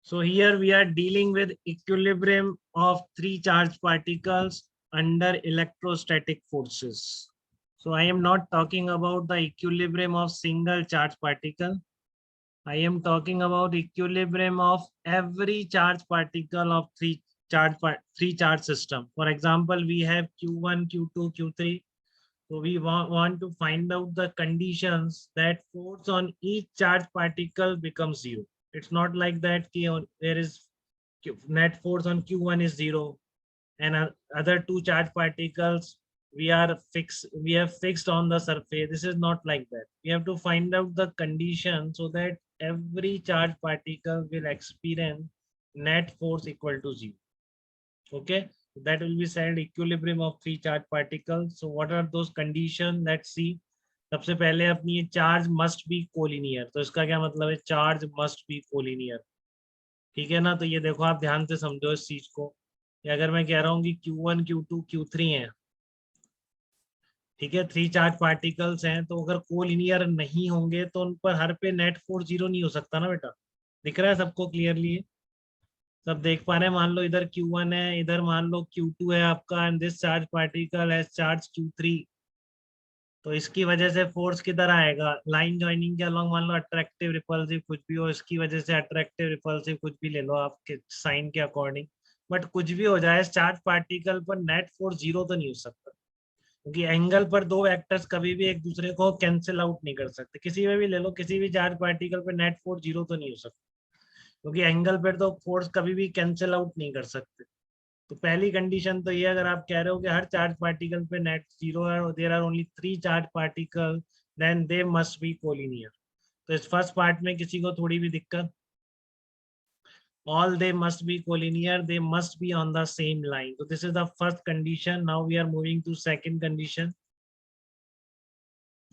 So here we are dealing with equilibrium of three charged particles under electrostatic forces. So I am not talking about the equilibrium of single charged particle. I am talking about equilibrium of every charged particle of three charge system. For example, we have Q1, Q2, Q3. So we want to find out the conditions that force on each charged particle becomes zero. It's not like that there is net force on Q1 is zero and other two charged particles we have fixed on the surface. This is not like that. We have to find out the condition so that every charged particle will experience net force equal to zero. Okay, that will be said equilibrium of three charged particles. So what are those conditions? Let's see. सबसे पहले अपनी ये charge must be collinear. तो इसका क्या मतलब है? Charge must be collinear. ठीक है ना? तो ये देखो, आप ध्यान से समझो इस चीज को. या अगर मैं कह रहा हूँ कि Q1, Q2, Q3 है, ठीक है, थ्री चार्ज पार्टिकल्स हैं, तो अगर कोलिनियर नहीं होंगे तो उन पर हर पे नेट फोर्स जीरो नहीं हो सकता ना बेटा. दिख रहा है सबको क्लियरली? सब देख पा रहे हैं? मान लो इधर Q1 है, इधर मान लो Q2 है आपका, and this charge particle has charge Q3. तो इसकी वजह से फोर्स किधर आएगा? लाइन ज्वाइनिंग के अलॉन्ग मान लो अट्रैक्टिव रिपल्सिव कुछ भी हो, इसकी वजह से अट्रैक्टिव रिपल्सिव कुछ भी ले लो आपके साइन के अकॉर्डिंग. बट कुछ भी हो जाए, चार्ज पार्टिकल पर नेट फोर्स जीरो तो नहीं हो सकता, क्योंकि एंगल पर दो वेक्टर्स कभी भी एक दूसरे को कैंसिल आउट नहीं कर सकते. किसी में भी ले लो, किसी भी चार्ज पार्टिकल पे नेट फोर्स जीरो तो नहीं हो सकता, क्योंकि एंगल पर तो फोर्स कभी भी कैंसिल आउट नहीं कर सकते. तो पहली कंडीशन तो ये, अगर आप कह रहे हो कि हर चार्ज पार्टिकल पे नेट जीरो है और there are only three charge particle, then they must be collinear. तो इस फर्स्ट पार्ट में किसी को थोड़ी भी दिक्कत? All they must be collinear, they must be on the same line. So this is the first condition. Now we are moving to second condition.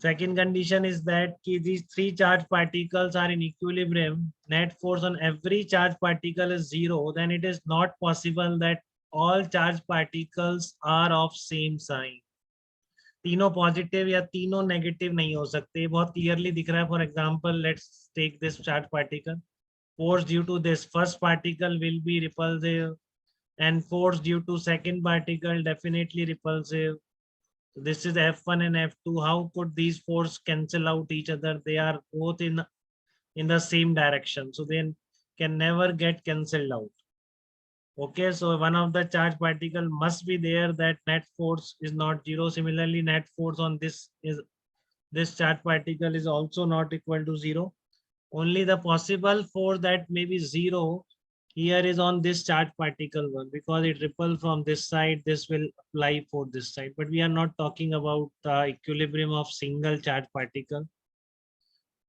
Second condition is that these three charged particles are in equilibrium. Net force on every charged particle is zero. Then it is not possible that all charged particles are of same sign. तीनों positive या तीनों negative नहीं हो सकते. बहुत clearly दिख रहा है. For example, let's take this charge particle. Force due to this first particle will be repulsive, and force due to second particle definitely repulsive. So this is F1 and F2. How could these force cancel out each other? They are both in the same direction, so they can never get cancelled out. Okay, so one of the charge particle must be there that net force is not zero. Similarly, net force on this charge particle is also not equal to zero. Only the possible force that may be zero here is on this charge particle one, because it repels from this side. This will apply for this side, but we are not talking about the equilibrium of single charge particle.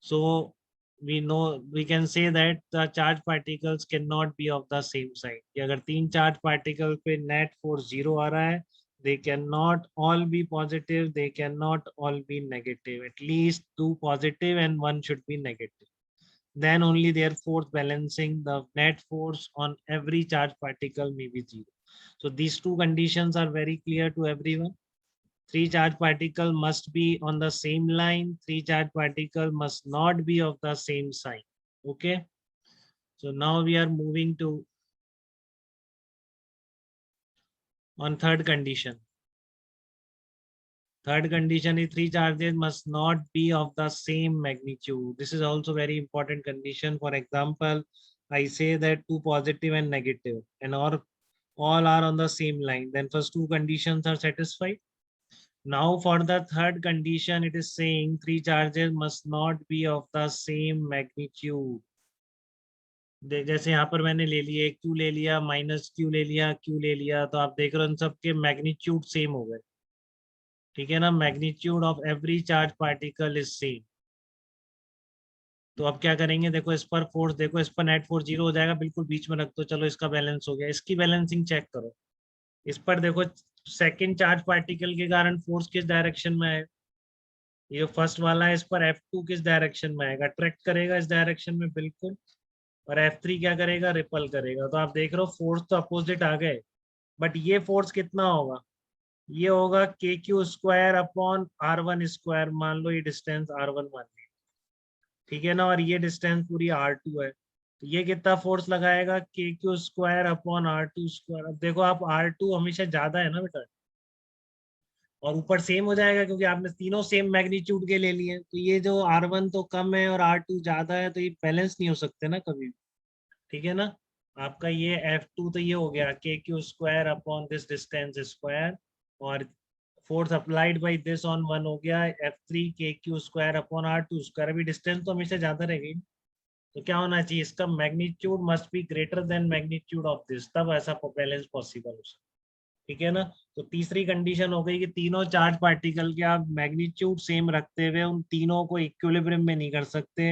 So we can say that the charge particles cannot be of the same side. कि अगर तीन charge particle पे net force zero आ रहा है, they cannot all be positive, they cannot all be negative. At least two positive and one should be negative. Then only their force balancing the net force on every charge particle may be zero. So these two conditions are very clear to everyone. Three charge particle must be on the same line. Three charge particle must not be of the same sign. Okay. So now we are moving to on third condition. Third condition is three charges must not be of the same magnitude. This is also very important condition. For example, I say that two positive and negative and all are on the same line. Then first two conditions are satisfied. Now for the third condition, it is saying three charges must not be of the same magnitude. जैसे यहाँ पर मैंने ले लिया Q ले लिया, minus Q ले लिया, Q ले लिया, तो आप देख रहे हो इन सबके मैग्नीट्यूड सेम हो गए. ठीक है ना? Magnitude of every charge particle is same. तो अब क्या करेंगे? देखो इस पर फोर्स, देखो इस पर नेट फोर्स जीरो हो जाएगा, बिल्कुल बीच में रख दो. चलो इसका बैलेंस हो गया. इसकी बैलेंसिंग चेक करो. इस पर देखो सेकंड चार्ज पार्टिकल के कारण फोर्स किस डायरेक्शन में है? ये फर्स्ट वाला है, इस पर F2 किस डायरेक्शन में आएगा? अट्रैक्ट करेगा इस डायरेक्शन में बिल्कुल. और F3 क्या करेगा? रिपल करेगा. तो आप देख रहे हो फोर्स तो अपोजिट आ गए, बट ये फोर्स कितना होगा? ये होगा KQ square upon R1 square. मान लो ये डिस्टेंस R1 मान ली, ठीक है ना? और ये डिस्टेंस पूरी R2 है. तो ये कितना फोर्स लगाएगा, k q square upon r two square. अब देखो आप R2 हमेशा ज्यादा है ना बेटा, और ऊपर सेम हो जाएगा क्योंकि आपने तीनों सेम मैग्नीट्यूड के ले लिए, तो ये जो R1 तो कम है और R2 ज्यादा है, तो ये बैलेंस नहीं हो सकते ना कभी भी। ठीक है ना। आपका ये F2 तो ये हो गया k q square upon this distance square, और force applied by this on one हो गया F3 k q square upon R2 square. अभी डिस्टेंस तो हमेशा ज्यादा रहेगी, तो क्या होना चाहिए, इसका magnitude must be greater than magnitude of this, तब ऐसा बैलेंस पॉसिबल हो सकता है। ठीक है ना। तो तीसरी कंडीशन हो गई कि तीनों चार्ज पार्टिकल के आप मैग्नीट्यूड सेम रखते हुए उन तीनों को इक्विलिब्रियम में नहीं कर सकते।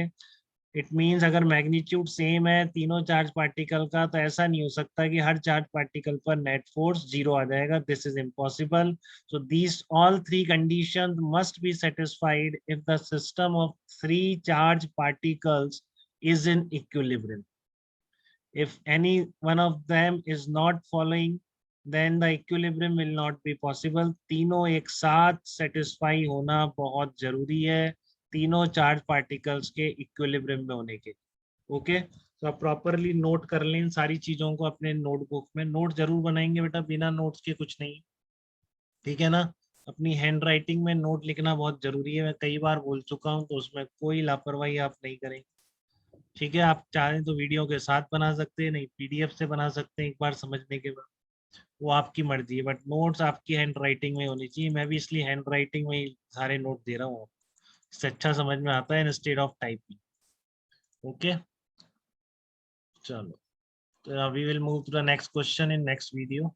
इट मींस अगर मैग्नीट्यूड सेम है तीनों चार्ज पार्टिकल का, तो ऐसा नहीं हो सकता कि हर चार्ज पार्टिकल पर नेट फोर्स जीरो आ जाएगा, this is impossible. So these all three condition must be satisfied if the system of three charge particles is in equilibrium. If any one of them is not following, then the equilibrium will not be possible. तीनों एक साथ satisfy होना बहुत जरूरी है, तीनों charge particles के equilibrium में होने के। ओके, तो आप प्रॉपरली नोट कर लें इन सारी चीजों को अपने नोटबुक में। नोट जरूर बनाएंगे बेटा, बिना नोट्स के कुछ नहीं। ठीक है ना। अपनी हैंड राइटिंग में नोट लिखना बहुत जरूरी है, मैं कई बार बोल चुका हूँ, तो उसमें कोई लापरवाही आप नहीं करें। ठीक है, आप चाहें तो वीडियो के साथ बना सकते हैं, नहीं PDF से बना सकते हैं एक बार समझने के बाद, वो आपकी मर्जी है, बट नोट्स आपकी हैंड राइटिंग में होनी चाहिए। मैं भी इसलिए हैंड राइटिंग में ही सारे नोट दे रहा हूँ, इससे अच्छा समझ में आता है इंस्टेड ऑफ टाइपिंग। ओके, चलो, तो we will move to the next question in next video.